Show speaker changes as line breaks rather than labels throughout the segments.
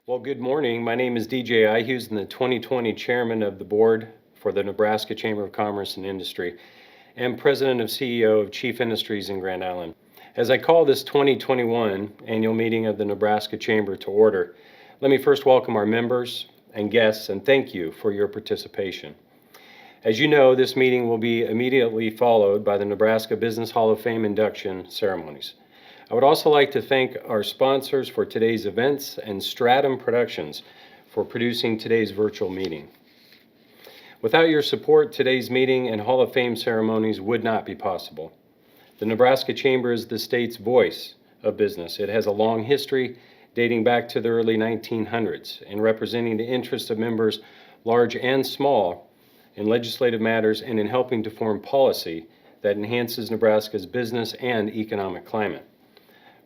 Well, good morning. My name is DJ Ihughes, and the 2020 Chairman of the Board for the Nebraska Chamber of Commerce and Industry, and President and CEO of Chief Industries in Grand Island. As I call this 2021 annual meeting of the Nebraska Chamber to order, let me first welcome our members and guests and thank you for your participation. As you know, this meeting will be immediately followed by the Nebraska Business Hall of Fame induction ceremonies. I would also like to thank our sponsors for today's events and Stratum Productions for producing today's virtual meeting. Without your support, today's meeting and Hall of Fame ceremonies would not be possible. The Nebraska Chamber is the state's voice of business. It has a long history dating back to the early 1900s in representing the interests of members large and small in legislative matters and in helping to form policy that enhances Nebraska's business and economic climate.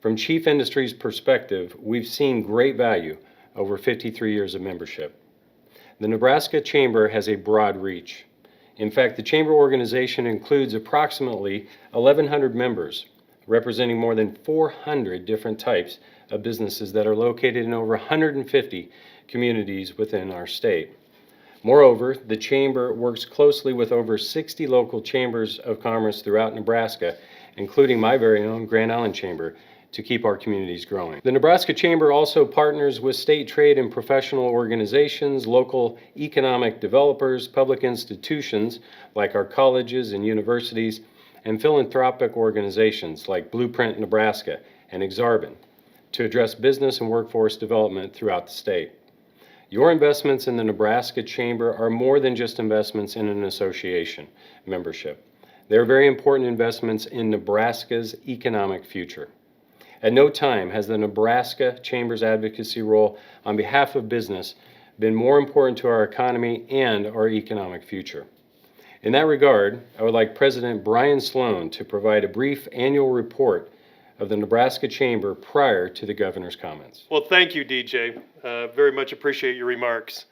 From Chief Industries' perspective, we've seen great value over 53 years of membership. The Nebraska Chamber has a broad reach. In fact, the Chamber organization includes approximately 1,100 members, representing more than 400 different types of businesses that are located in over 150 communities within our state. Moreover, the Chamber works closely with over 60 local chambers of commerce throughout Nebraska, including my very own Grand Island Chamber, to keep our communities growing. The Nebraska Chamber also partners with state trade and professional organizations, local economic developers, public institutions like our colleges and universities, and philanthropic organizations like Blueprint Nebraska and Exarban to address business and workforce development throughout the state. Your investments in the Nebraska Chamber are more than just investments in an association membership. They're very important investments in Nebraska's economic future. At no time has the Nebraska Chamber's advocacy role on behalf of business been more important to our economy and our economic future. In that regard, I would like President Brian Sloan to provide a brief annual report of the Nebraska Chamber prior to the governor's comments.
Well, thank you, DJ. Very much appreciate your remarks.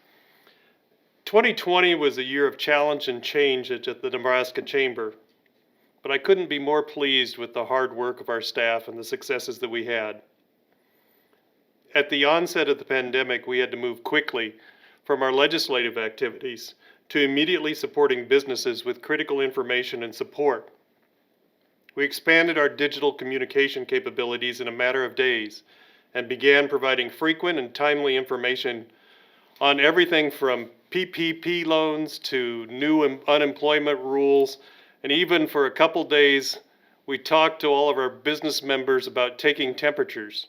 2020 was a year of challenge and change at the Nebraska Chamber, but I couldn't be more pleased with the hard work of our staff and the successes that we had. At the onset of the pandemic, we had to move quickly from our legislative activities to immediately supporting businesses with critical information and support. We expanded our digital communication capabilities in a matter of days and began providing frequent and timely information on everything from PPP loans to new unemployment rules, and even for a couple days, we talked to all of our business members about taking temperatures.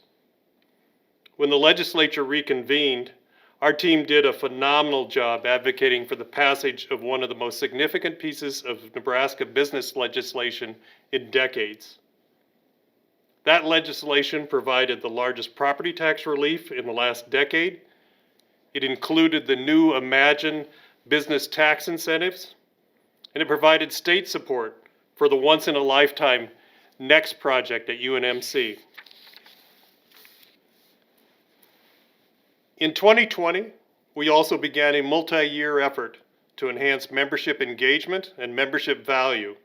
When the legislature reconvened, our team did a phenomenal job advocating for the passage of one of the most significant pieces of Nebraska business legislation in decades. That legislation provided the largest property tax relief in the last decade. It included the new Imagine business tax incentives, and it provided state support for the once-in-a-lifetime NEXT project at UNMC. In 2020, we also began a multi-year effort to enhance membership engagement and membership value.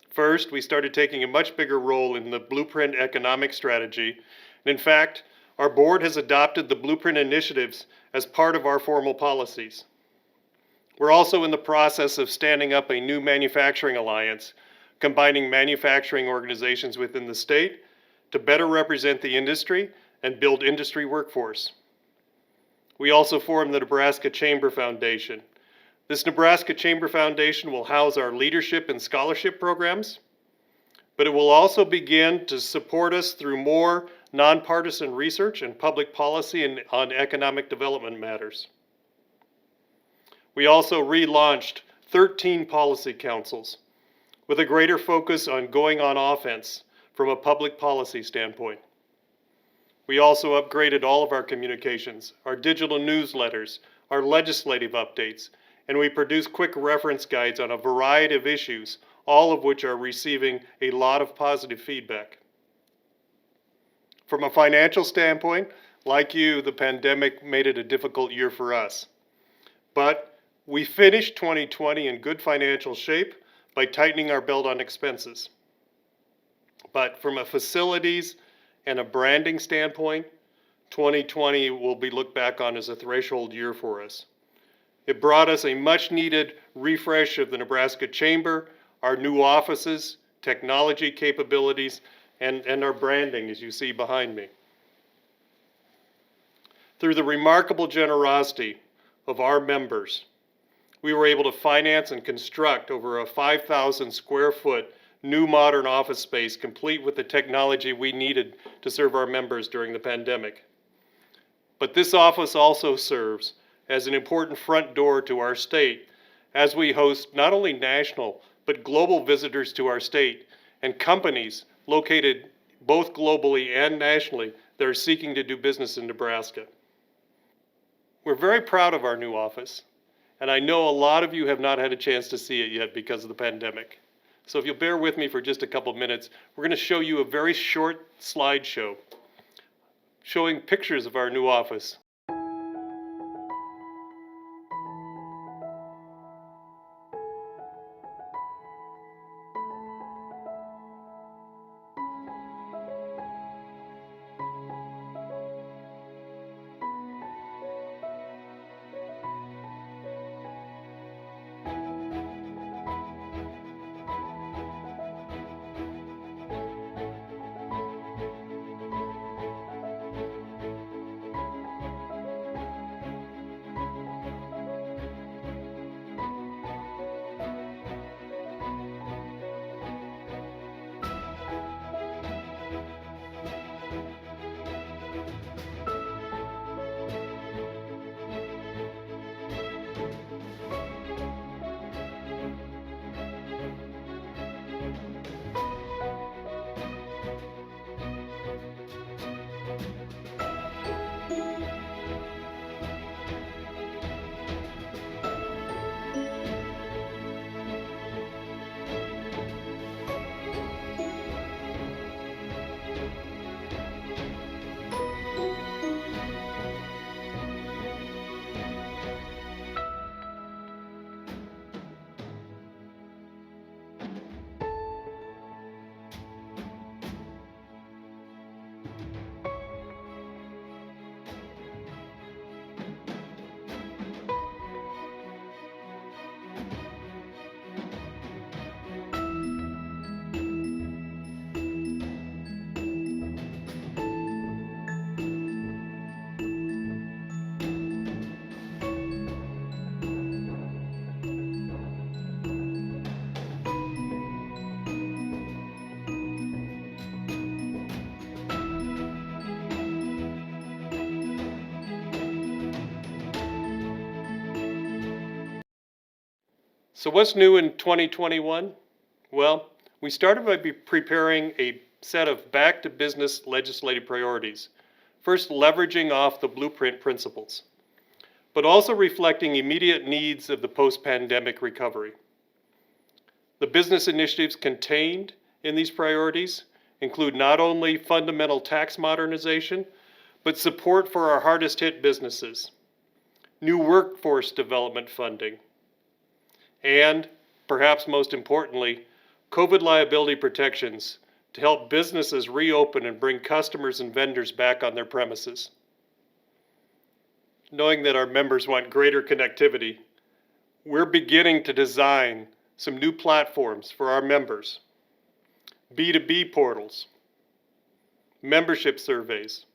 First, we started taking a much bigger role in the Blueprint economic strategy, and in fact, our board has adopted the Blueprint initiatives as part of our formal policies. We're also in the process of standing up a new manufacturing alliance, combining manufacturing organizations within the state to better represent the industry and build industry workforce. We also formed the Nebraska Chamber Foundation. This Nebraska Chamber Foundation will house our leadership and scholarship programs, but it will also begin to support us through more nonpartisan research and public policy on economic development matters. We also relaunched 13 policy councils with a greater focus on going on offense from a public policy standpoint. We also upgraded all of our communications, our digital newsletters, our legislative updates, and we produce quick reference guides on a variety of issues, all of which are receiving a lot of positive feedback. From a financial standpoint, like you, the pandemic made it a difficult year for us. But we finished 2020 in good financial shape by tightening our belt on expenses. But from a facilities and a branding standpoint, 2020 will be looked back on as a threshold year for us. It brought us a much needed refresh of the Nebraska Chamber, our new offices, technology capabilities, and our branding, as you see behind me. Through the remarkable generosity of our members, we were able to finance and construct over a 5,000 square foot new modern office space complete with the technology we needed to serve our members during the pandemic. But this office also serves as an important front door to our state as we host not only national but global visitors to our state and companies located both globally and nationally that are seeking to do business in Nebraska. We're very proud of our new office, and I know a lot of you have not had a chance to see it yet because of the pandemic. So if you'll bear with me for just a couple minutes, we're going to show you a very short slideshow showing pictures of our new office. So what's new in 2021? Well, we started by preparing a set of back-to-business legislative priorities. First, leveraging off the blueprint principles, but also reflecting immediate needs of the post-pandemic recovery. The business initiatives contained in these priorities include not only fundamental tax modernization, but support for our hardest hit businesses, new workforce development funding, and, perhaps most importantly, COVID liability protections to help businesses reopen and bring customers and vendors back on their premises. Knowing that our members want greater connectivity, we're beginning to design some new platforms for our members. B2B portals, membership surveys,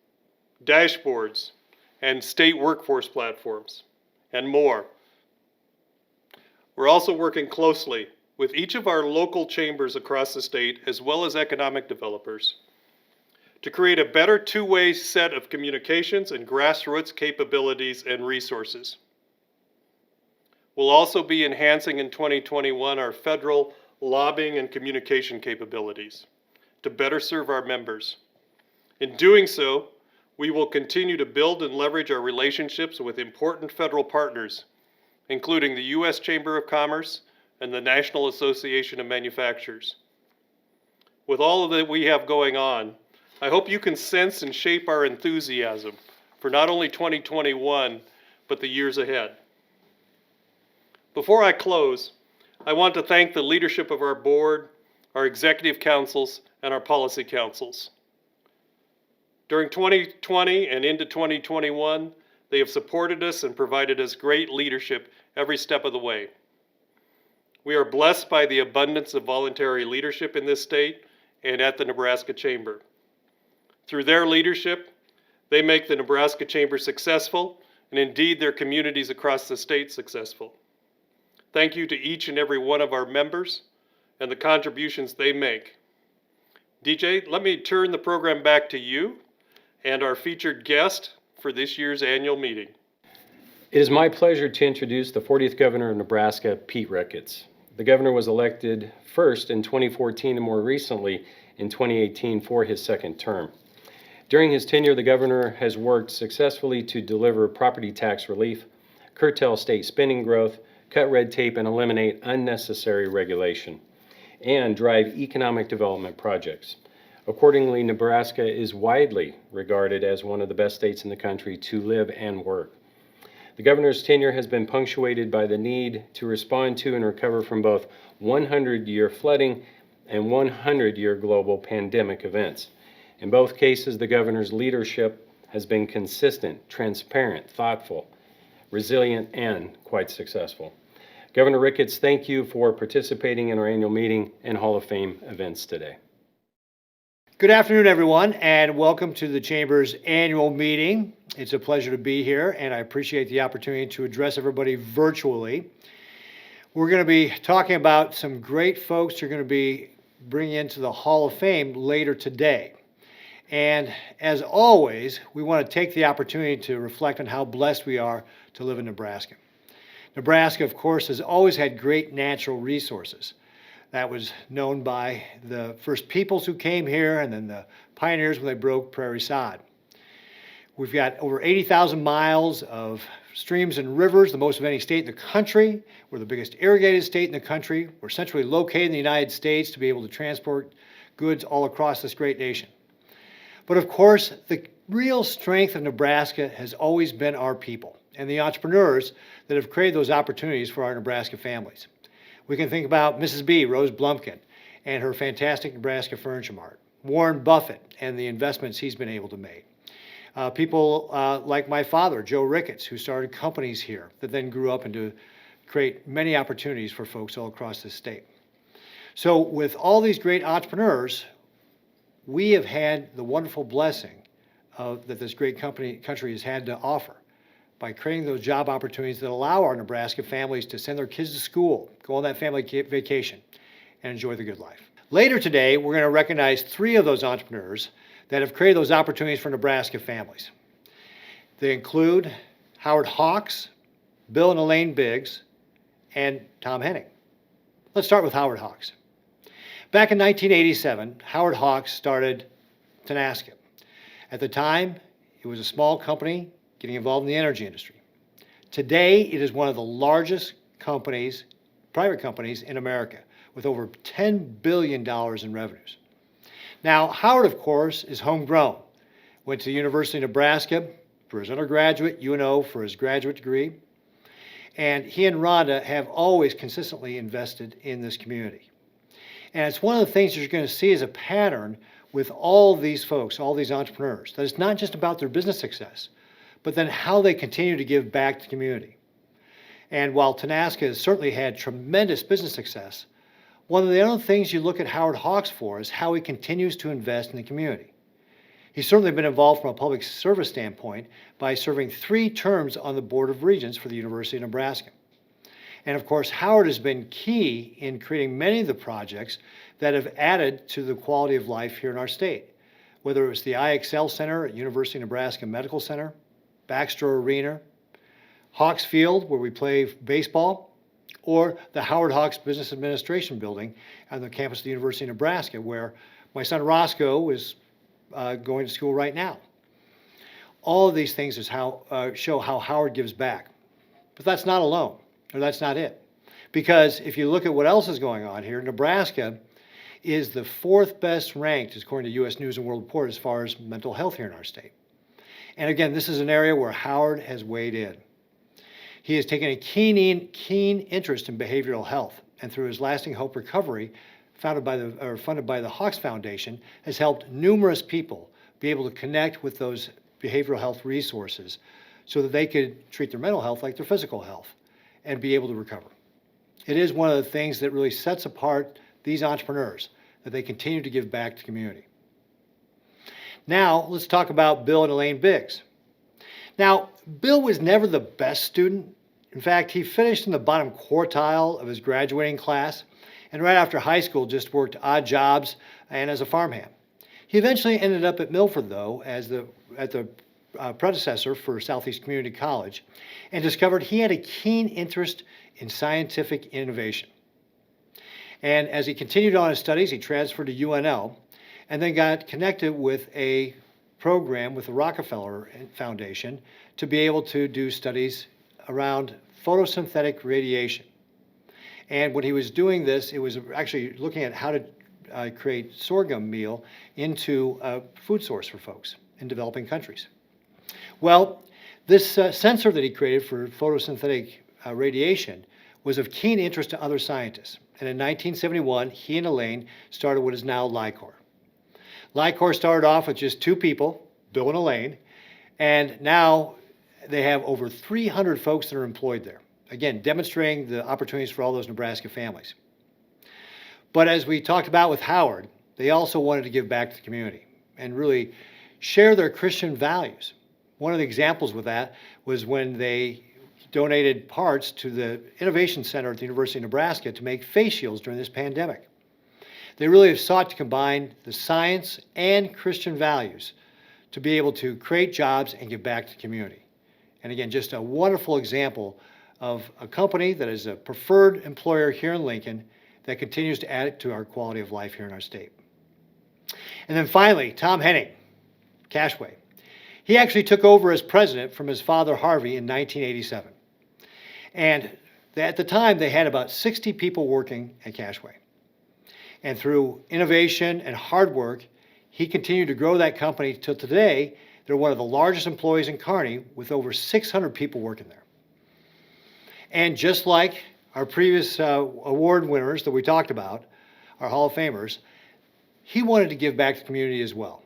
dashboards, and state workforce platforms, and more. We're also working closely with each of our local chambers across the state, as well as economic developers, to create a better two-way set of communications and grassroots capabilities and resources. We'll also be enhancing in 2021 our federal lobbying and communication capabilities to better serve our members. In doing so, we will continue to build and leverage our relationships with important federal partners, including the U.S. Chamber of Commerce and the National Association of Manufacturers. With all of that we have going on, I hope you can sense and shape our enthusiasm for not only 2021, but the years ahead. Before I close, I want to thank the leadership of our board, our executive councils, and our policy councils. During 2020 and into 2021, they have supported us and provided us great leadership every step of the way. We are blessed by the abundance of voluntary leadership in this state and at the Nebraska Chamber. Through their leadership, they make the Nebraska Chamber successful and indeed their communities across the state successful. Thank you to each and every one of our members and the contributions they make. DJ, let me turn the program back to you and our featured guest for this year's annual meeting.
It is my pleasure to introduce the 40th Governor of Nebraska, Pete Ricketts. The governor was elected first in 2014 and more recently in 2018 for his second term. During his tenure, the governor has worked successfully to deliver property tax relief, curtail state spending growth, cut red tape and eliminate unnecessary regulation, and drive economic development projects. Accordingly, Nebraska is widely regarded as one of the best states in the country to live and work. The governor's tenure has been punctuated by the need to respond to and recover from both 100-year flooding and 100-year global pandemic events. In both cases, the governor's leadership has been consistent, transparent, thoughtful, resilient, and quite successful. Governor Ricketts, thank you for participating in our annual meeting and Hall of Fame events today.
Good afternoon, everyone, and welcome to the Chamber's annual meeting. It's a pleasure to be here, and I appreciate the opportunity to address everybody virtually. We're going to be talking about some great folks who are going to be bringing into the Hall of Fame later today. And as always, we want to take the opportunity to reflect on how blessed we are to live in Nebraska. Nebraska, of course, has always had great natural resources. That was known by the first peoples who came here and then the pioneers when they broke prairie sod. We've got over 80,000 miles of streams and rivers, the most of any state in the country. We're the biggest irrigated state in the country. We're centrally located in the United States to be able to transport goods all across this great nation. But of course, the real strength of Nebraska has always been our people and the entrepreneurs that have created those opportunities for our Nebraska families. We can think about Mrs. B, Rose Blumpkin, and her fantastic Nebraska Furniture Mart. Warren Buffett and the investments he's been able to make. People like my father, Joe Ricketts, who started companies here that then grew up into create many opportunities for folks all across the state. So with all these great entrepreneurs, we have had the wonderful blessing that this great country has had to offer by creating those job opportunities that allow our Nebraska families to send their kids to school, go on that family vacation, and enjoy the good life. Later today, we're going to recognize 3 of those entrepreneurs that have created those opportunities for Nebraska families. They include Howard Hawks, Bill and Elaine Biggs, and Tom Henning. Let's start with Howard Hawks. Back in 1987, Howard Hawks started Tenaska. At the time, it was a small company getting involved in the energy industry. Today, it is one of the largest companies, private companies in America, with over $10 billion in revenues. Now, Howard, of course, is homegrown. Went to the University of Nebraska for his undergraduate, UNO for his graduate degree. And he and Rhonda have always consistently invested in this community. And it's one of the things that you're going to see as a pattern with all these folks, all these entrepreneurs, that it's not just about their business success, but then how they continue to give back to the community. And while Tenaska has certainly had tremendous business success, one of the other things you look at Howard Hawks for is how he continues to invest in the community. He's certainly been involved from a public service standpoint by serving 3 terms on the Board of Regents for the University of Nebraska. And of course, Howard has been key in creating many of the projects that have added to the quality of life here in our state, whether it was the IXL Center at University of Nebraska Medical Center, Baxter Arena, Hawks Field, where we play baseball, or the Howard Hawks Business Administration Building on the campus of the University of Nebraska, where my son Roscoe is going to school right now. All of these things show how Howard gives back. But that's not alone, or that's not it. Because if you look at what else is going on here, Nebraska is the 4th best ranked, according to U.S. News and World Report, as far as mental health here in our state. And again, this is an area where Howard has weighed in. He has taken a keen interest in behavioral health, and through his Lasting Hope Recovery funded by the Hawks Foundation, has helped numerous people be able to connect with those behavioral health resources so that they could treat their mental health like their physical health and be able to recover. It is one of the things that really sets apart these entrepreneurs, that they continue to give back to the community. Now, let's talk about Bill and Elaine Biggs. Now, Bill was never the best student. In fact, he finished in the bottom quartile of his graduating class, and right after high school just worked odd jobs and as a farmhand. He eventually ended up at Milford, though, at the predecessor for Southeast Community College, and discovered he had a keen interest in scientific innovation. And as he continued on his studies, he transferred to UNL and then got connected with a program with the Rockefeller Foundation to be able to do studies around photosynthetic radiation. And when he was doing this, it was actually looking at how to create sorghum meal into a food source for folks in developing countries. Well, this sensor that he created for photosynthetic radiation was of keen interest to other scientists. And in 1971, he and Elaine started what is now LI-COR. LI-COR started off with just two people, Bill and Elaine, and now they have over 300 folks that are employed there. Again, demonstrating the opportunities for all those Nebraska families. But as we talked about with Howard, they also wanted to give back to the community and really share their Christian values. One of the examples with that was when they donated parts to the Innovation Center at the University of Nebraska to make face shields during this pandemic. They really have sought to combine the science and Christian values to be able to create jobs and give back to the community. And again, just a wonderful example of a company that is a preferred employer here in Lincoln that continues to add to our quality of life here in our state. And then finally, Tom Henning, Cashway. He actually took over as president from his father Harvey in 1987. And at the time, they had about 60 people working at Cashway. And through innovation and hard work, he continued to grow that company till today. They're one of the largest employees in Kearney with over 600 people working there. And just like our previous award winners that we talked about, our Hall of Famers, he wanted to give back to the community as well.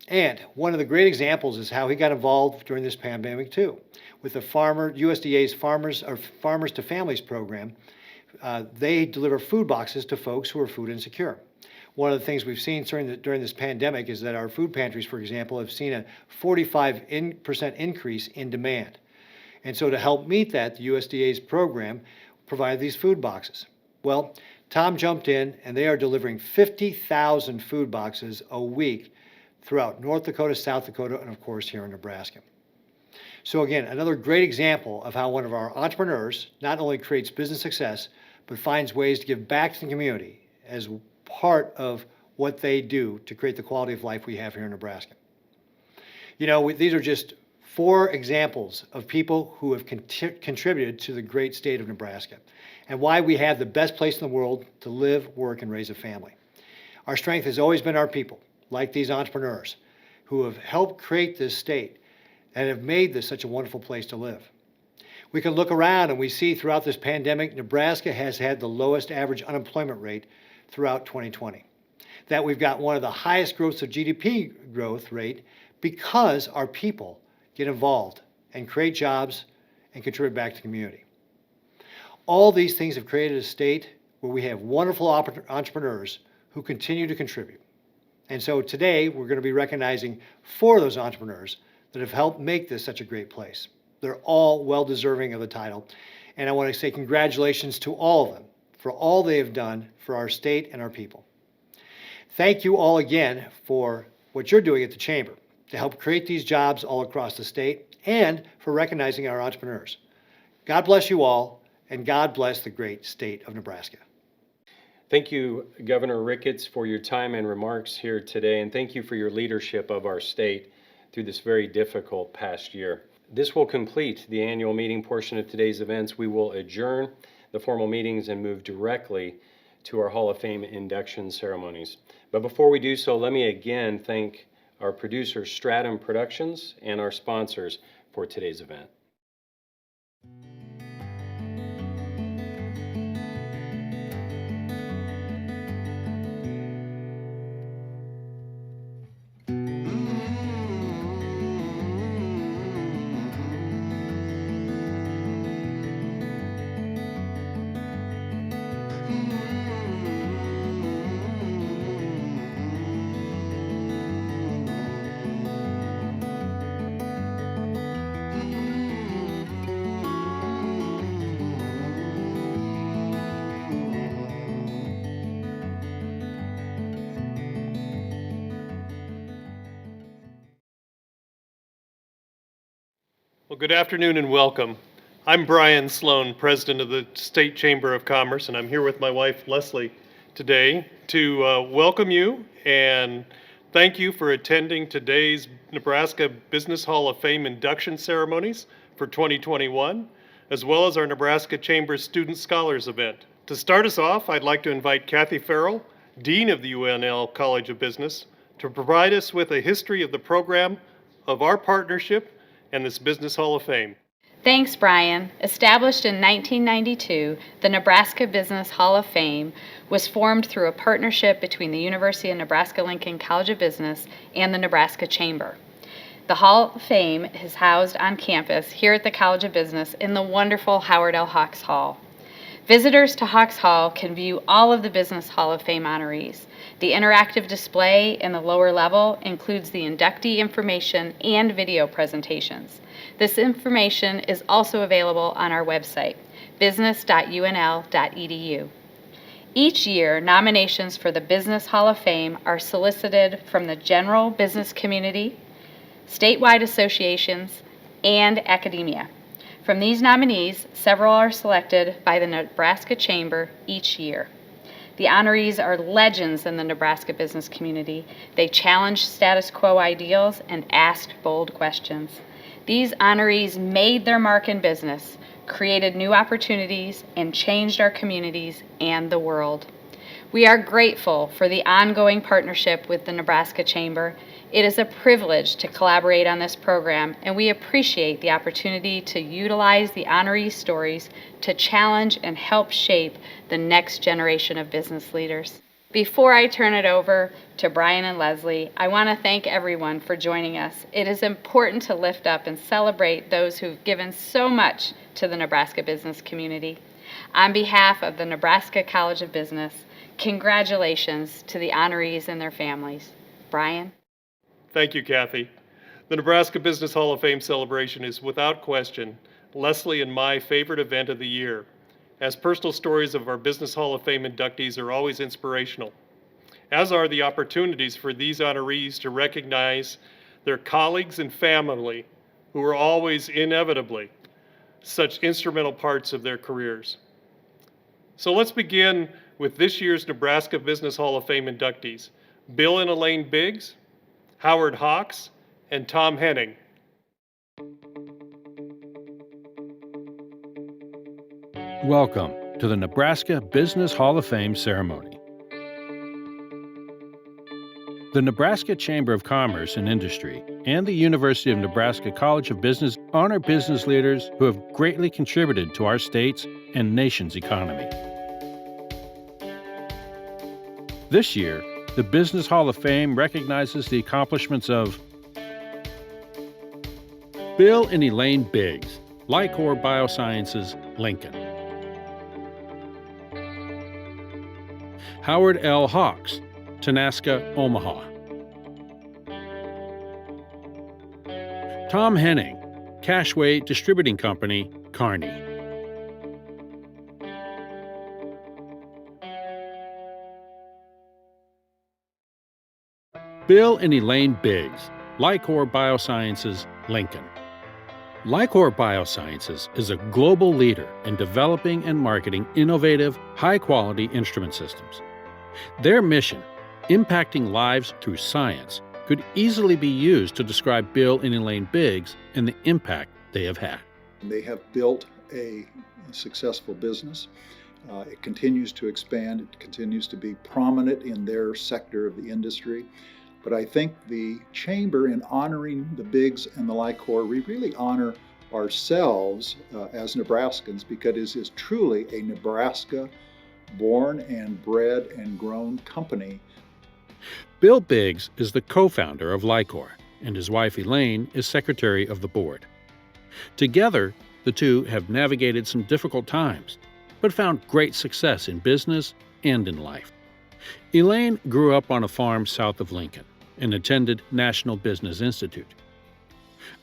And one of the great examples is how he got involved during this pandemic too, with the USDA's Farmers to Families program. They deliver food boxes to folks who are food insecure. One of the things we've seen during this pandemic is that our food pantries, for example, have seen a 45% increase in demand. And so to help meet that, the USDA's program provided these food boxes. Well, Tom jumped in, and they are delivering 50,000 food boxes a week throughout North Dakota, South Dakota, and of course here in Nebraska. So again, another great example of how one of our entrepreneurs not only creates business success, but finds ways to give back to the community as part of what they do to create the quality of life we have here in Nebraska. You know, these are just 4 examples of people who have contributed to the great state of Nebraska and why we have the best place in the world to live, work, and raise a family. Our strength has always been our people, like these entrepreneurs, who have helped create this state and have made this such a wonderful place to live. We can look around and we see throughout this pandemic, Nebraska has had the lowest average unemployment rate throughout 2020. That we've got one of the highest growths of GDP growth rate because our people get involved and create jobs and contribute back to the community. All these things have created a state where we have wonderful entrepreneurs who continue to contribute. And so today we're going to be recognizing 4 of those entrepreneurs that have helped make this such a great place. They're all well deserving of the title. And I want to say congratulations to all of them for all they have done for our state and our people. Thank you all again for what you're doing at the Chamber to help create these jobs all across the state and for recognizing our entrepreneurs. God bless you all, and God bless the great state of Nebraska.
Thank you, Governor Ricketts, for your time and remarks here today, and thank you for your leadership of our state through this very difficult past year. This will complete the annual meeting portion of today's events. We will adjourn the formal meetings and move directly to our Hall of Fame induction ceremonies. But before we do so, let me again thank our producer, Stratum Productions, and our sponsors for today's event.
Well, good afternoon and welcome. I'm Brian Sloan, President of the State Chamber of Commerce, and I'm here with my wife, Leslie, today to welcome you and thank you for attending today's Nebraska Business Hall of Fame induction ceremonies for 2021, as well as our Nebraska Chamber Student Scholars event. To start us off, I'd like to invite Kathy Farrell, Dean of the UNL College of Business, to provide us with a history of the program, of our partnership, and this Business Hall of Fame.
Thanks, Brian. Established in 1992, the Nebraska Business Hall of Fame was formed through a partnership between the University of Nebraska-Lincoln College of Business and the Nebraska Chamber. The Hall of Fame is housed on campus here at the College of Business in the wonderful Howard L. Hawks Hall. Visitors to Hawks Hall can view all of the Business Hall of Fame honorees. The interactive display in the lower level includes the inductee information and video presentations. This information is also available on our website, business.unl.edu. Each year, nominations for the Business Hall of Fame are solicited from the general business community, statewide associations, and academia. From these nominees, several are selected by the Nebraska Chamber each year. The honorees are legends in the Nebraska business community. They challenge status quo ideals and asked bold questions. These honorees made their mark in business, created new opportunities, and changed our communities and the world. We are grateful for the ongoing partnership with the Nebraska Chamber. It is a privilege to collaborate on this program, and we appreciate the opportunity to utilize the honoree stories to challenge and help shape the next generation of business leaders. Before I turn it over to Brian and Leslie, I want to thank everyone for joining us. It is important to lift up and celebrate those who've given so much to the Nebraska business community. On behalf of the Nebraska College of Business, congratulations to the honorees and their families. Brian?
Thank you, Kathy. The Nebraska Business Hall of Fame celebration is without question Leslie and my favorite event of the year, as personal stories of our Business Hall of Fame inductees are always inspirational, as are the opportunities for these honorees to recognize their colleagues and family who are always inevitably such instrumental parts of their careers. So let's begin with this year's Nebraska Business Hall of Fame inductees, Bill and Elaine Biggs, Howard Hawks, and Tom Henning.
Welcome to the Nebraska Business Hall of Fame ceremony. The Nebraska Chamber of Commerce and Industry and the University of Nebraska College of Business honor business leaders who have greatly contributed to our state's and nation's economy. This year, the Business Hall of Fame recognizes the accomplishments of Bill and Elaine Biggs, LI-COR Biosciences, Lincoln. Howard L. Hawks, Tenaska, Omaha. Tom Henning, Cashway Distributing Company, Kearney. Bill and Elaine Biggs, LI-COR Biosciences, Lincoln. LI-COR Biosciences is a global leader in developing and marketing innovative, high-quality instrument systems. Their mission, impacting lives through science, could easily be used to describe Bill and Elaine Biggs and the impact they have had.
They have built a successful business. It continues to expand. It continues to be prominent in their sector of the industry. But I think the Chamber, in honoring the Biggs and the LI-COR, we really honor ourselves as Nebraskans, because it is truly a Nebraska-born and bred and grown company.
Bill Biggs is the co-founder of LI-COR, and his wife Elaine is secretary of the board. Together, the two have navigated some difficult times, but found great success in business and in life. Elaine grew up on a farm south of Lincoln and attended National Business Institute.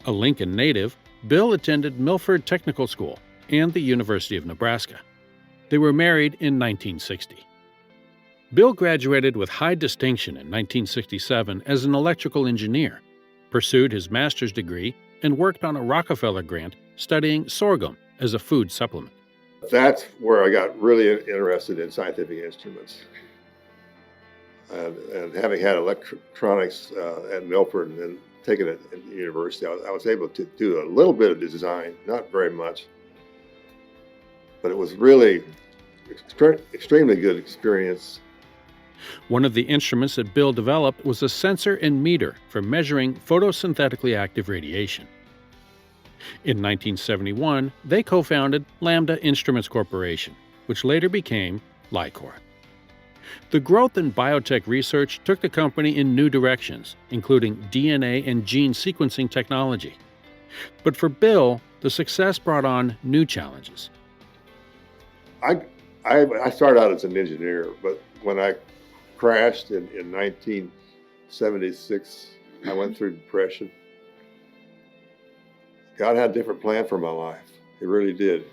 A Lincoln native, Bill attended Milford Technical School and the University of Nebraska. They were married in 1960. Bill graduated with high distinction in 1967 as an electrical engineer, pursued his master's degree, and worked on a Rockefeller grant studying sorghum as a food supplement.
That's where I got really interested in scientific instruments. And having had electronics at Milford and then taken it at university, I was able to do a little bit of design, not very much. But it was really extremely good experience.
One of the instruments that Bill developed was a sensor and meter for measuring photosynthetically active radiation. In 1971, they co-founded Lambda Instruments Corporation, which later became LI-COR. The growth in biotech research took the company in new directions, including DNA and gene sequencing technology. But for Bill, the success brought on new challenges.
I started out as an engineer, but when I crashed in 1976, I went through depression. God had a different plan for my life. He really did.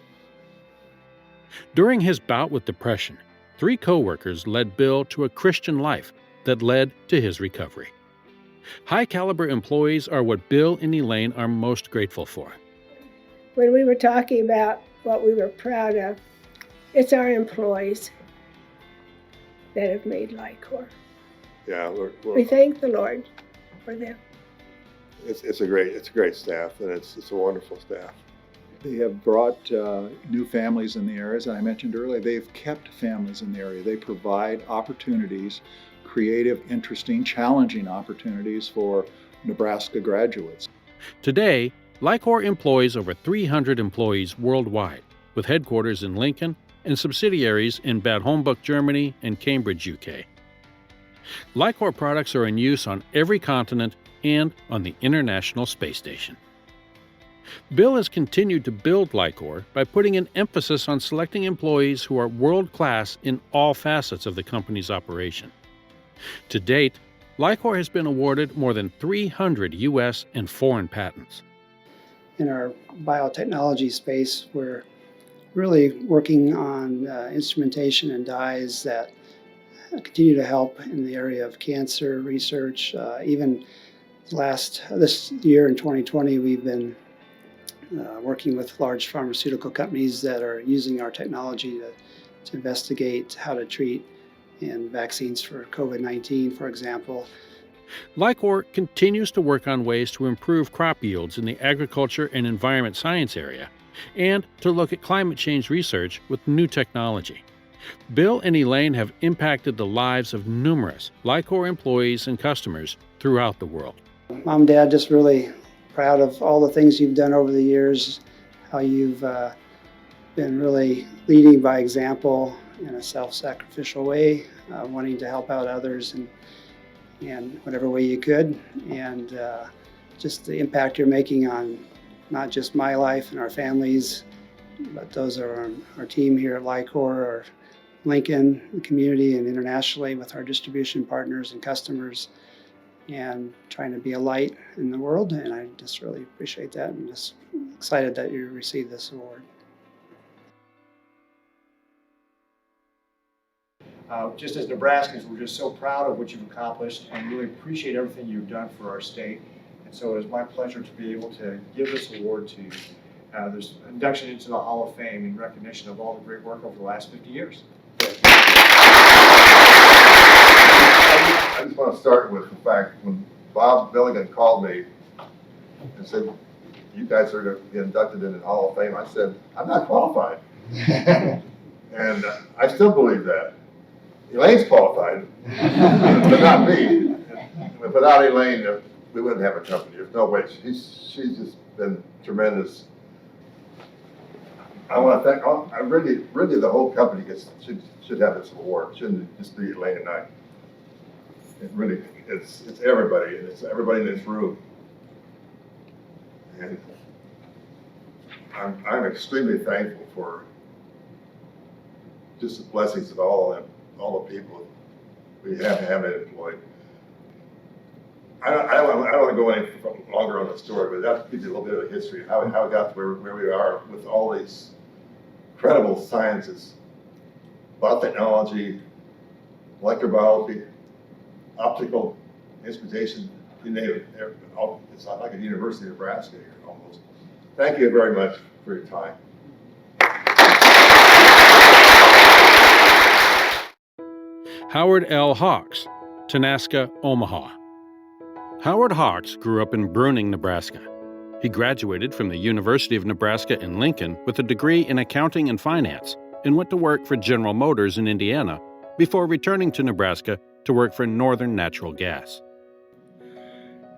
During his bout with depression, 3 co-workers led Bill to a Christian life that led to his recovery. High-caliber employees are what Bill and Elaine are most grateful for.
When we were talking about what we were proud of, it's our employees that have made LI-COR.
Yeah,
We thank the Lord for them.
it's a great staff, and it's a wonderful staff.
They have brought new families in the area. As I mentioned earlier, they've kept families in the area. They provide opportunities, creative, interesting, challenging opportunities for Nebraska graduates.
Today, LI-COR employs over 300 employees worldwide, with headquarters in Lincoln and subsidiaries in Bad Homburg, Germany, and Cambridge, UK. LI-COR products are in use on every continent and on the International Space Station. Bill has continued to build LI-COR by putting an emphasis on selecting employees who are world-class in all facets of the company's operation. To date, LI-COR has been awarded more than 300 U.S. and foreign patents.
In our biotechnology space, we're really working on instrumentation and dyes that continue to help in the area of cancer research. Even this year in 2020, we've been working with large pharmaceutical companies that are using our technology to investigate how to treat and vaccines for COVID-19, for example.
LI-COR continues to work on ways to improve crop yields in the agriculture and environment science area, and to look at climate change research with new technology. Bill and Elaine have impacted the lives of numerous LI-COR employees and customers throughout the world.
Mom and Dad, just really proud of all the things you've done over the years, how you've been really leading by example in a self-sacrificial way, wanting to help out others in whatever way you could, and just the impact you're making on not just my life and our families, but those are our team here at LI-COR, our Lincoln, the community, and internationally with our distribution partners and customers, and trying to be a light in the world. And I just really appreciate that, and just excited that you received this award.
Just as Nebraskans, we're just so proud of what you've accomplished and really appreciate everything you've done for our state. And so it is my pleasure to be able to give this award to you. There's induction into the Hall of Fame in recognition of all the great work over the last 50 years.
I just want to start with the fact when Bob Milligan called me and said, "You guys are going to be inducted into the Hall of Fame," I said, "I'm not qualified." And I still believe that. Elaine's qualified, but not me. Without Elaine, we wouldn't have a company. There's no way. She's just been tremendous. I want to thank, really the whole company should have this award. It shouldn't just be Elaine and I. It really, it's everybody, and it's everybody in this room. And I'm extremely thankful for just the blessings of all of them, all the people we have employed. I don't want to go any longer on the story, but that gives you a little bit of a history of how it got to where we are with all these incredible sciences, biotechnology, electrobiology, optical instrumentation, You name it. It's not like a University of Nebraska here, almost. Thank you very much for your time.
Howard L. Hawks, Tenaska, Omaha. Howard Hawks grew up in Bruning, Nebraska. He graduated from the University of Nebraska in Lincoln with a degree in accounting and finance and went to work for General Motors in Indiana before returning to Nebraska to work for Northern Natural Gas.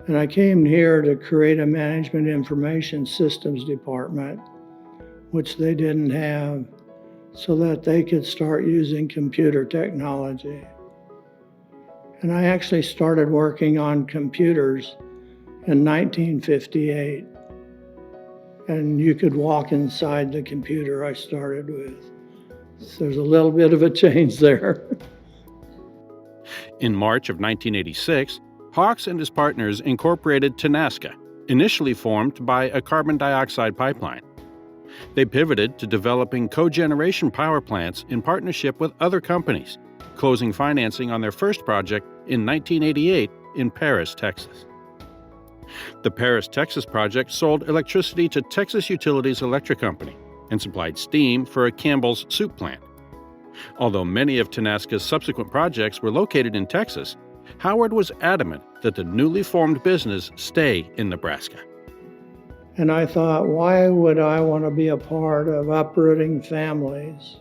And I came here to create a management information systems department, which they didn't have, so that they could start using computer technology. And I actually started working on computers in 1958. And you could walk inside the computer I started with. So there's a little bit of a change there.
In March of 1986, Hawks and his partners incorporated Tenaska, initially formed by a carbon dioxide pipeline. They pivoted to developing cogeneration power plants in partnership with other companies, closing financing on their first project in 1988 in Paris, Texas. The Paris, Texas project sold electricity to Texas Utilities Electric Company and supplied steam for a Campbell's soup plant. Although many of Tenaska's subsequent projects were located in Texas, Howard was adamant that the newly formed business stay in Nebraska.
And I thought, why would I want to be a part of uprooting families?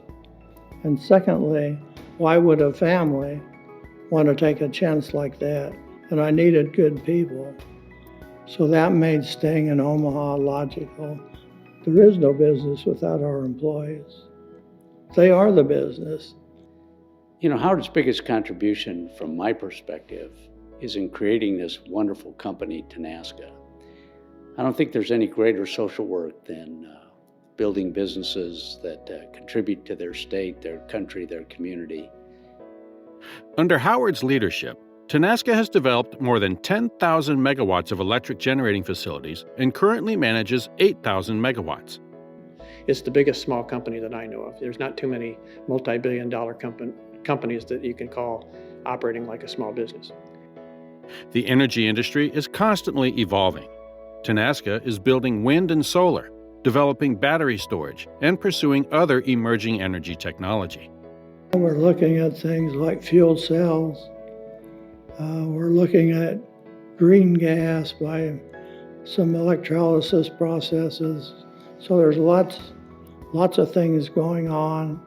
And secondly, why would a family want to take a chance like that? And I needed good people. So that made staying in Omaha logical. There is no business without our employees. They are the business.
You know, Howard's biggest contribution from my perspective is in creating this wonderful company, Tenaska. I don't think there's any greater social work than building businesses that contribute to their state, their country, their community.
Under Howard's leadership, Tenaska has developed more than 10,000 megawatts of electric generating facilities and currently manages 8,000 megawatts.
It's the biggest small company that I know of. There's not too many multi-billion-dollar companies that you can call operating like a small business.
The energy industry is constantly evolving. Tenaska is building wind and solar, developing battery storage, and pursuing other emerging energy technology.
We're looking at things like fuel cells. We're looking at green gas by some electrolysis processes. So there's lots of things going on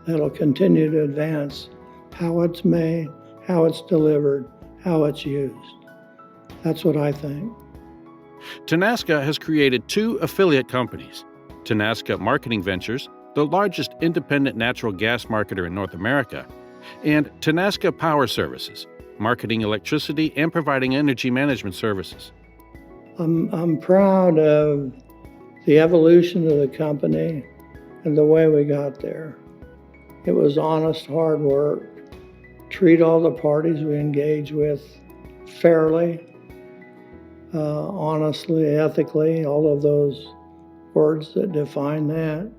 that'll continue to advance how it's made, how it's delivered, how it's used. That's what I think.
Tenaska has created 2 affiliate companies, Tenaska Marketing Ventures, the largest independent natural gas marketer in North America, and Tenaska Power Services, marketing electricity and providing energy management services.
I'm proud of the evolution of the company and the way we got there. It was honest, hard work, treat all the parties we engage with fairly, honestly, ethically, all of those words that define that.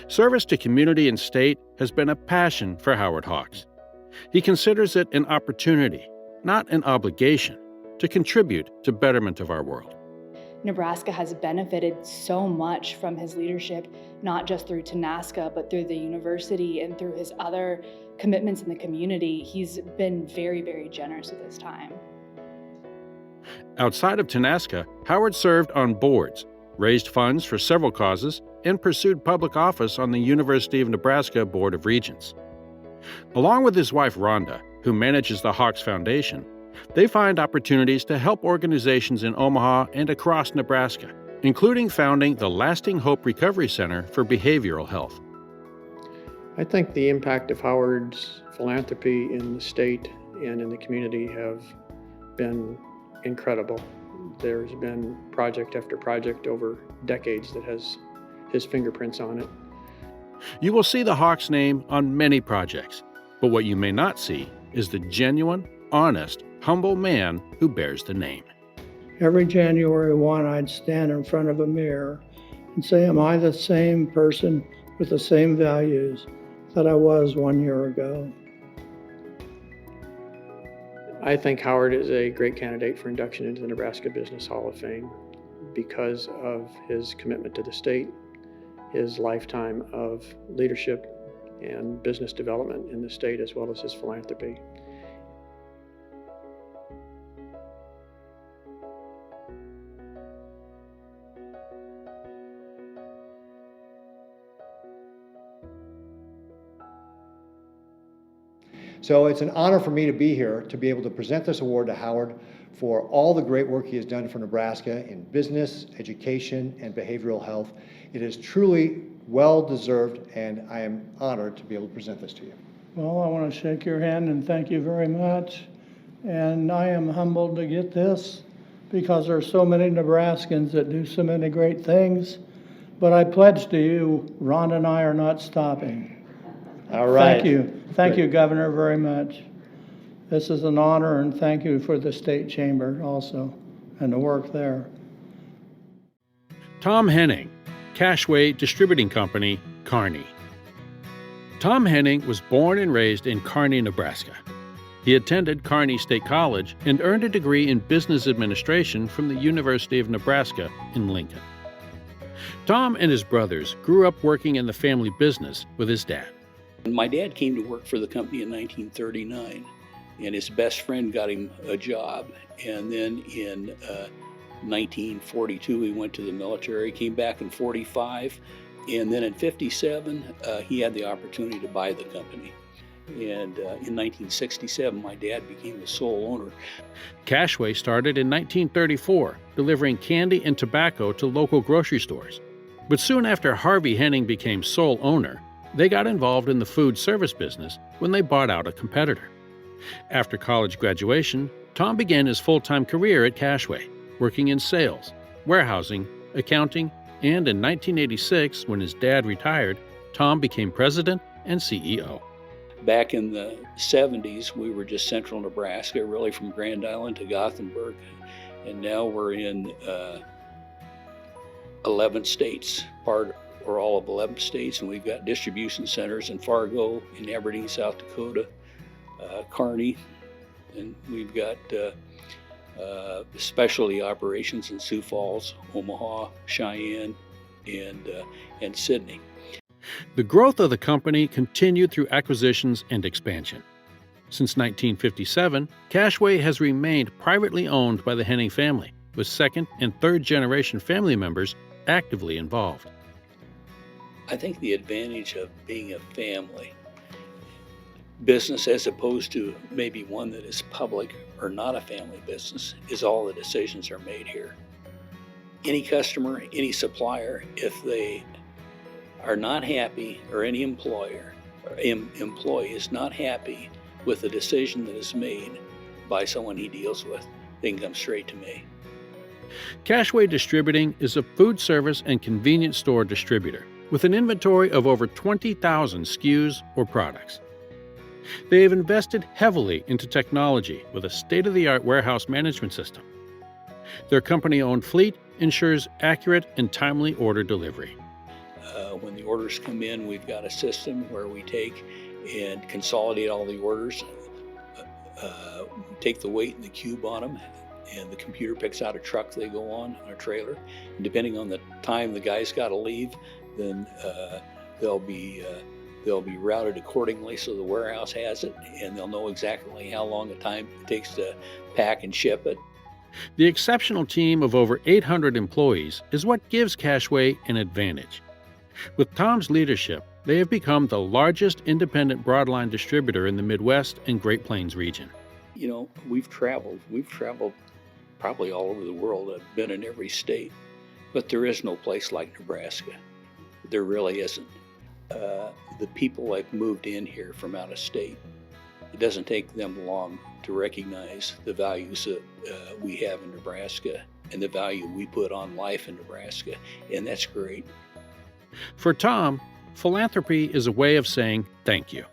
Service to community and state has been a passion for Howard Hawks. He considers it an opportunity, not an obligation, to contribute to betterment of our world.
Nebraska has benefited so much from his leadership, not just through Tenaska, but through the university and through his other commitments in the community. He's been very, very generous with his time.
Outside of Tenaska, Howard served on boards, raised funds for several causes, and pursued public office on the University of Nebraska Board of Regents. Along with his wife Rhonda, who manages the Hawks Foundation, they find opportunities to help organizations in Omaha and across Nebraska, including founding the Lasting Hope Recovery Center for Behavioral Health.
I think the impact of Howard's philanthropy in the state and in the community have been incredible. There's been project after project over decades that has his fingerprints on it.
You will see the Hawks name on many projects, but what you may not see is the genuine, honest, humble man who bears the name.
Every January 1, I'd stand in front of a mirror and say, am I the same person with the same values that I was 1 year ago?
I think Howard is a great candidate for induction into the Nebraska Business Hall of Fame because of his commitment to the state, his lifetime of leadership and business development in the state, as well as his philanthropy.
So it's an honor for me to be here to be able to present this award to Howard for all the great work he has done for Nebraska in business, education, and behavioral health. It is truly well-deserved, and I am honored to be able to present this to you.
Well, I want to shake your hand and thank you very much. And I am humbled to get this because there are so many Nebraskans that do so many great things. But I pledge to you, Ron and I are not stopping.
All right.
Thank you. Thank you, Governor, very much. This is an honor, and thank you for the State Chamber also and the work there.
Tom Henning, Cashway Distributing Company, Kearney. Tom Henning was born and raised in Kearney, Nebraska. He attended Kearney State College and earned a degree in business administration from the University of Nebraska in Lincoln. Tom and his brothers grew up working in the family business with his dad.
My dad came to work for the company in 1939, and his best friend got him a job. And then in 1942, he went to the military, came back in 45, and then in 57, he had the opportunity to buy the company. And in 1967, my dad became the sole owner.
Cashway started in 1934, delivering candy and tobacco to local grocery stores. But soon after Harvey Henning became sole owner, they got involved in the food service business when they bought out a competitor. After college graduation, Tom began his full-time career at Cashway, working in sales, warehousing, accounting, and in 1986, when his dad retired, Tom became president and CEO.
Back in the 70s, we were just central Nebraska, really from Grand Island to Gothenburg, and now we're in 11 states, part or all of 11 states, and we've got distribution centers in Fargo, in Aberdeen, South Dakota, Kearney, and we've got specialty operations in Sioux Falls, Omaha, Cheyenne, and Sydney.
The growth of the company continued through acquisitions and expansion. Since 1957, Cashway has remained privately owned by the Henning family, with second and third generation family members actively involved.
I think the advantage of being a family business, as opposed to maybe one that is public or not a family business, is all the decisions are made here. Any customer, any supplier, if they are not happy, or any employer or employee is not happy with the decision that is made by someone he deals with, they can come straight to me.
Cashway Distributing is a food service and convenience store distributor with an inventory of over 20,000 SKUs or products. They have invested heavily into technology with a state-of-the-art warehouse management system. Their company-owned fleet ensures accurate and timely order delivery.
When the orders come in, we've got a system where we take and consolidate all the orders, take the weight and the cube on them, and the computer picks out a truck they go on a trailer. And depending on the time the guy's got to leave, then they'll be routed accordingly so the warehouse has it, and they'll know exactly how long a time it takes to pack and ship it.
The exceptional team of over 800 employees is what gives Cashway an advantage. With Tom's leadership, they have become the largest independent broadline distributor in the Midwest and Great Plains region.
You know, we've traveled probably all over the world. I've been in every state, but there is no place like Nebraska. There really isn't. The people have moved in here from out of state. It doesn't take them long to recognize the values that we have in Nebraska and the value we put on life in Nebraska, and that's great.
For Tom, philanthropy is a way of saying thank you.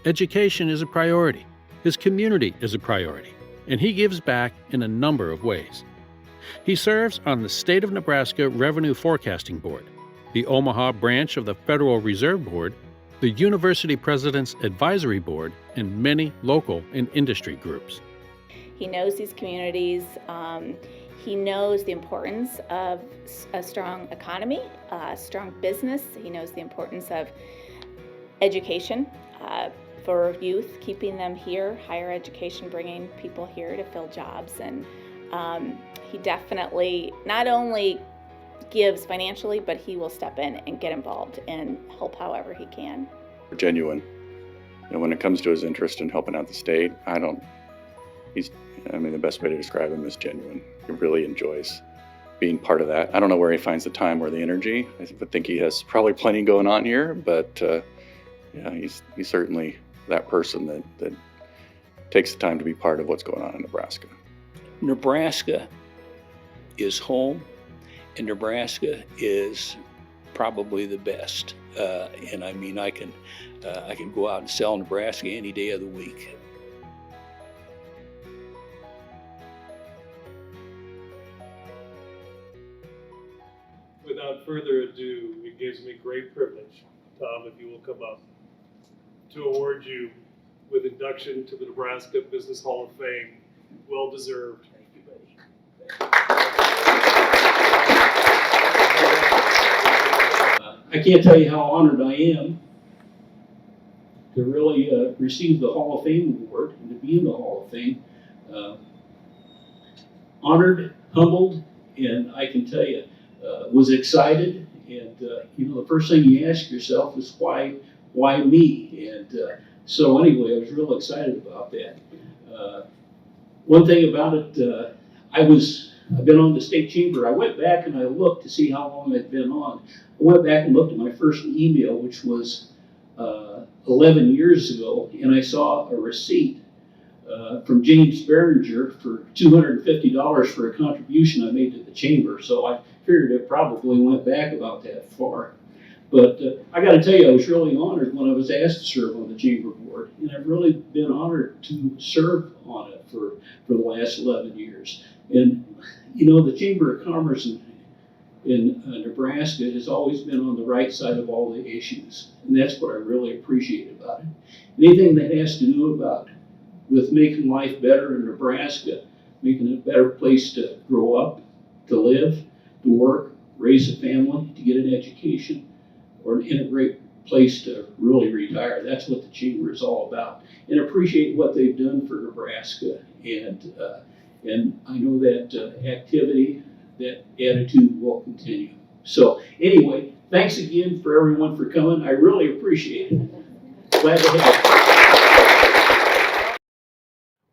Education is a priority. His community is a priority, and he gives back in a number of ways. He serves on the State of Nebraska Revenue Forecasting Board, the Omaha branch of the Federal Reserve Board, the University President's Advisory Board, and many local and industry groups.
He knows these communities. He knows the importance of a strong economy, strong business. He knows the importance of education for youth, keeping them here, higher education, bringing people here to fill jobs. And he definitely not only gives financially, but he will step in and get involved and help however he can.
Genuine. And when it comes to his interest in helping out the state, the best way to describe him is genuine. He really enjoys being part of that. I don't know where he finds the time or the energy. I think he has probably plenty going on here, but he's certainly that person that takes the time to be part of what's going on in Nebraska.
Nebraska is home, and Nebraska is probably the best. And I mean, I can go out and sell Nebraska any day of the week.
Without further ado, it gives me great privilege, Tom, if you will come up, to award you with induction to the Nebraska Business Hall of Fame. Well deserved.
Thank you, buddy. I can't tell you how honored I am to really receive the Hall of Fame award and to be in the Hall of Fame. Honored, humbled, and I can tell you, was excited. And the first thing you ask yourself is why me? And so anyway, I was real excited about that. One thing about it, I've been on the state chamber. I went back and I looked to see how long I'd been on. I went back and looked at my first email, which was 11 years ago, and I saw a receipt from James Behringer for $250 for a contribution I made to the chamber. So I figured it probably went back about that far. But I got to tell you, I was really honored when I was asked to serve on the chamber board, and I've really been honored to serve on it for the last 11 years. And the Chamber of Commerce in Nebraska has always been on the right side of all the issues, and that's what I really appreciate about it. Anything that has to do with making life better in Nebraska, making it a better place to grow up, to live, to work, raise a family, to get an education, or in a great place to really retire. That's what the Chamber is all about. And appreciate what they've done for Nebraska. And I know that activity, that attitude will continue. So anyway, thanks again for everyone for coming. I really appreciate it. Glad to have you.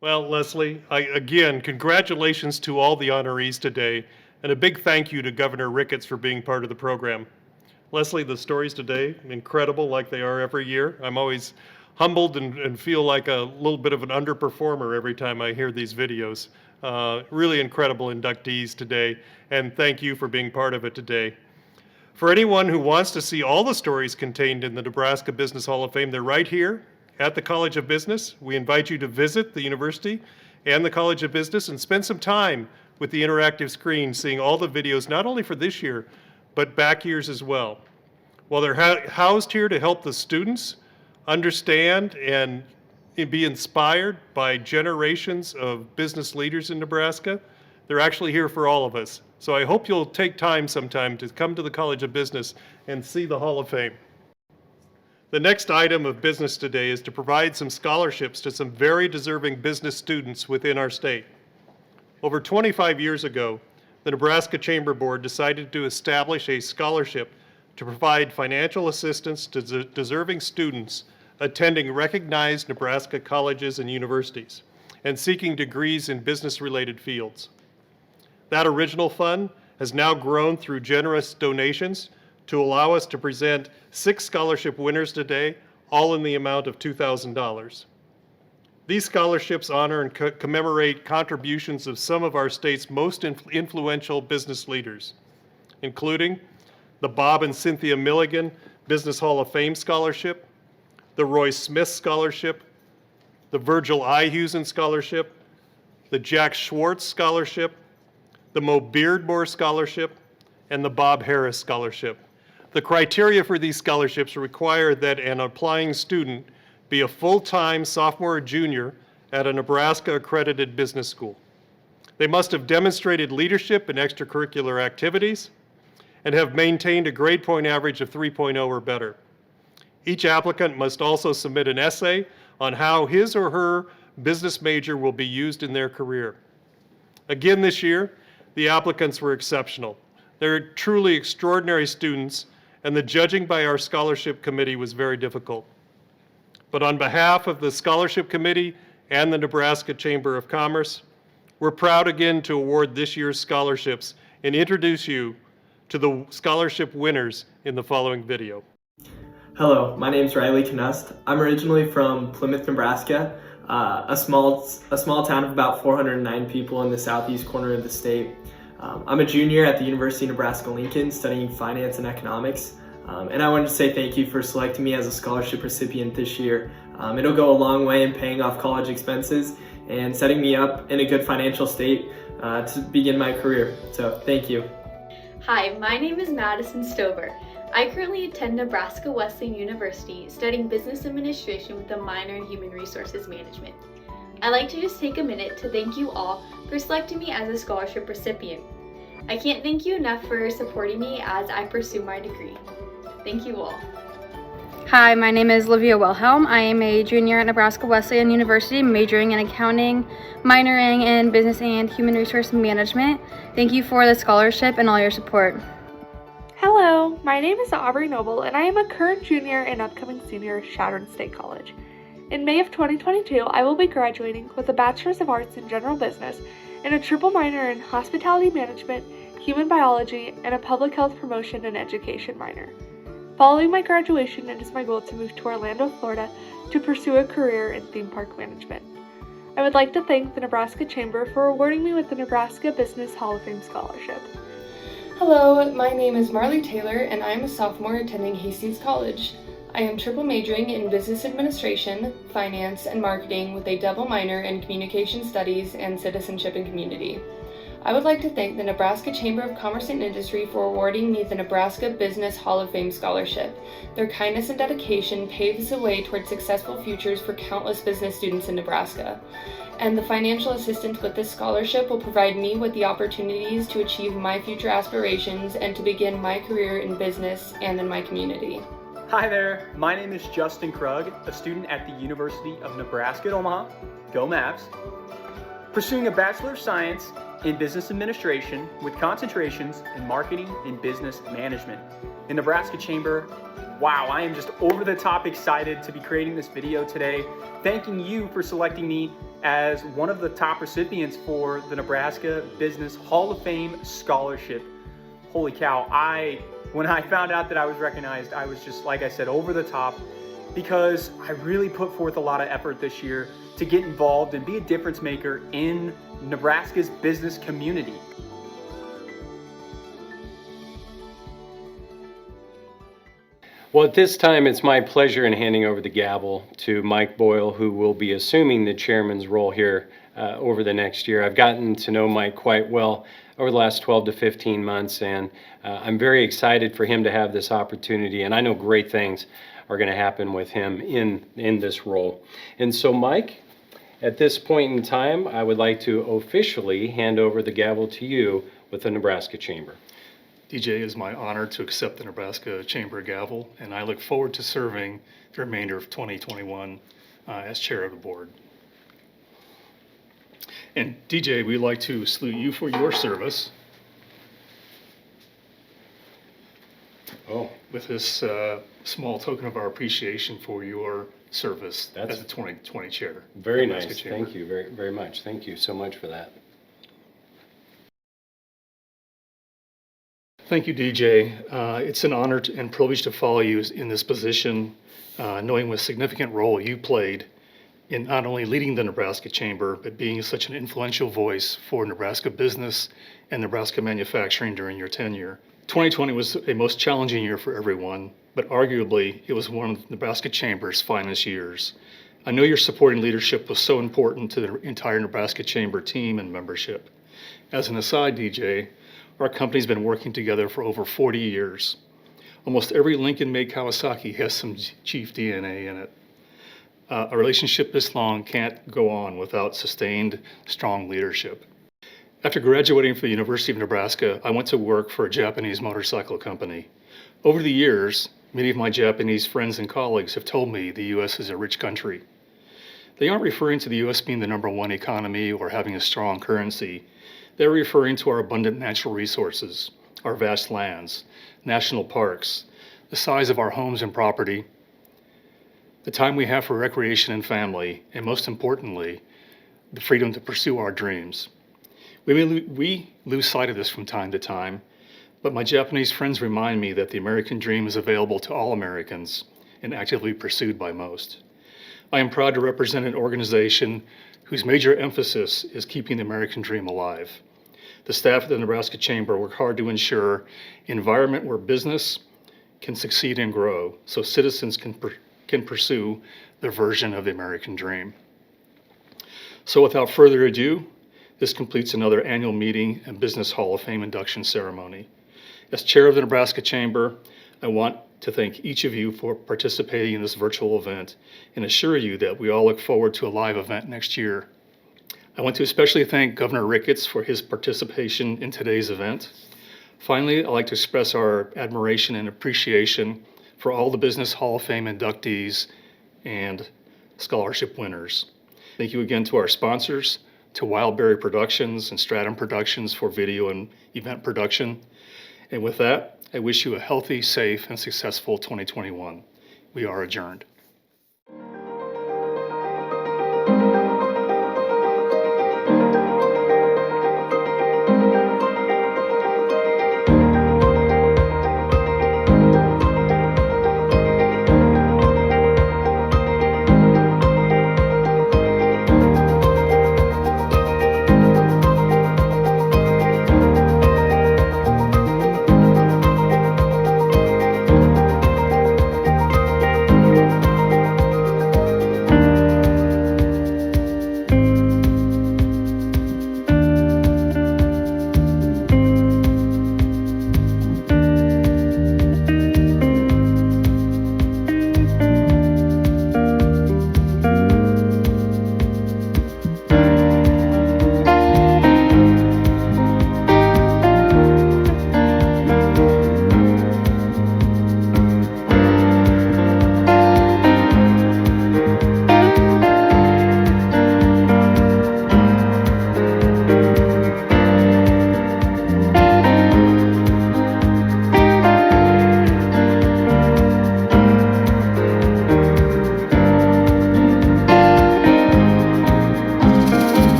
Well, Leslie, again, congratulations to all the honorees today, and a big thank you to Governor Ricketts for being part of the program. Leslie, the stories today, incredible like they are every year. I'm always humbled and feel like a little bit of an underperformer every time I hear these videos. Really incredible inductees today, and thank you for being part of it today. For anyone who wants to see all the stories contained in the Nebraska Business Hall of Fame, they're right here at the College of Business. We invite you to visit the university and the College of Business and spend some time with the interactive screen, seeing all the videos, not only for this year, but back years as well. While they're housed here to help the students understand and be inspired by generations of business leaders in Nebraska, they're actually here for all of us. So I hope you'll take time sometime to come to the College of Business and see the Hall of Fame. The next item of business today is to provide some scholarships to some very deserving business students within our state. Over 25 years ago, the Nebraska Chamber Board decided to establish a scholarship to provide financial assistance to deserving students attending recognized Nebraska colleges and universities and seeking degrees in business-related fields. That original fund has now grown through generous donations to allow us to present 6 scholarship winners today, all in the amount of $2,000. These scholarships honor and commemorate contributions of some of our state's most influential business leaders, including the Bob and Cynthia Milligan Business Hall of Fame Scholarship, the Roy Smith Scholarship, the Virgil I. Husen Scholarship, the Jack Schwartz Scholarship, the Mo Beardmore Scholarship, and the Bob Harris Scholarship. The criteria for these scholarships require that an applying student be a full-time sophomore or junior at a Nebraska accredited business school. They must have demonstrated leadership in extracurricular activities and have maintained a grade point average of 3.0 or better. Each applicant must also submit an essay on how his or her business major will be used in their career. Again this year, the applicants were exceptional. They're truly extraordinary students, and the judging by our scholarship committee was very difficult. But on behalf of the scholarship committee and the Nebraska Chamber of Commerce, we're proud again to award this year's scholarships and introduce you to the scholarship winners in the following video.
Hello, my name is Riley Knust. I'm originally from Plymouth, Nebraska, a small town of about 409 people in the southeast corner of the state. I'm a junior at the University of Nebraska-Lincoln studying finance and economics. And I wanted to say thank you for selecting me as a scholarship recipient this year. It'll go a long way in paying off college expenses and setting me up in a good financial state to begin my career. So thank you.
Hi, my name is Madison Stover. I currently attend Nebraska Wesleyan University studying business administration with a minor in human resources management. I'd like to just take a minute to thank you all for selecting me as a scholarship recipient. I can't thank you enough for supporting me as I pursue my degree. Thank you all.
Hi, my name is Olivia Wilhelm. I am a junior at Nebraska Wesleyan University, majoring in accounting, minoring in business and human resource management. Thank you for the scholarship and all your support.
Hello, my name is Aubrey Noble, and I am a current junior and upcoming senior at Chadron State College. In May of 2022, I will be graduating with a Bachelor's of Arts in General Business and a triple minor in Hospitality Management, Human Biology, and a Public Health Promotion and Education minor. Following my graduation, it is my goal to move to Orlando, Florida to pursue a career in theme park management. I would like to thank the Nebraska Chamber for awarding me with the Nebraska Business Hall of Fame Scholarship.
Hello, my name is Marley Taylor and I am a sophomore attending Hastings College. I am triple majoring in Business Administration, Finance, and Marketing with a double minor in Communication Studies and Citizenship and Community. I would like to thank the Nebraska Chamber of Commerce and Industry for awarding me the Nebraska Business Hall of Fame Scholarship. Their kindness and dedication paves the way toward successful futures for countless business students in Nebraska. And the financial assistance with this scholarship will provide me with the opportunities to achieve my future aspirations and to begin my career in business and in my community.
Hi there, my name is Justin Krug, a student at the University of Nebraska at Omaha, go Mavs, pursuing a Bachelor of Science in Business Administration with concentrations in Marketing and Business Management. The Nebraska Chamber, wow, I am just over the top excited to be creating this video today, thanking you for selecting me as one of the top recipients for the Nebraska Business Hall of Fame Scholarship. Holy cow, when I found out that I was recognized, I was just, like I said, over the top because I really put forth a lot of effort this year to get involved and be a difference maker in Nebraska's business community.
Well, at this time, it's my pleasure in handing over the gavel to Mike Boyle, who will be assuming the chairman's role here over the next year. I've gotten to know Mike quite well over the last 12 to 15 months, and I'm very excited for him to have this opportunity, and I know great things are going to happen with him in this role. And so, Mike, at this point in time, I would like to officially hand over the gavel to you with the Nebraska Chamber.
DJ, it is my honor to accept the Nebraska Chamber gavel, and I look forward to serving the remainder of 2021 as chair of the board. And DJ, we'd like to salute you for your service. With this small token of our appreciation for your service as the 2020 chair.
Very nice. Thank you very, very much. Thank you so much for that.
Thank you, DJ. It's an honor and privilege to follow you in this position, knowing what significant role you played in not only leading the Nebraska Chamber, but being such an influential voice for Nebraska business and Nebraska manufacturing during your tenure. 2020 was a most challenging year for everyone, but arguably it was one of Nebraska Chamber's finest years. I know your support and leadership was so important to the entire Nebraska Chamber team and membership. As an aside, DJ, our company's been working together for over 40 years. Almost every Lincoln-made Kawasaki has some Chief DNA in it. A relationship this long can't go on without sustained, strong leadership. After graduating from the University of Nebraska, I went to work for a Japanese motorcycle company. Over the years, many of my Japanese friends and colleagues have told me the U.S. is a rich country. They aren't referring to the U.S. being the #1 economy or having a strong currency. They're referring to our abundant natural resources, our vast lands, national parks, the size of our homes and property, the time we have for recreation and family, and most importantly, the freedom to pursue our dreams. We lose sight of this from time to time, but my Japanese friends remind me that the American dream is available to all Americans and actively pursued by most. I am proud to represent an organization whose major emphasis is keeping the American dream alive. The staff at the Nebraska Chamber work hard to ensure an environment where business can succeed and grow so citizens can pursue their version of the American dream. So without further ado, this completes another annual meeting and Business Hall of Fame induction ceremony. As chair of the Nebraska Chamber, I want to thank each of you for participating in this virtual event and assure you that we all look forward to a live event next year. I want to especially thank Governor Ricketts for his participation in today's event. Finally, I'd like to express our admiration and appreciation for all the Business Hall of Fame inductees and scholarship winners. Thank you again to our sponsors, to Wildberry Productions and Stratum Productions for video and event production. And with that, I wish you a healthy, safe, and successful 2021. We are adjourned.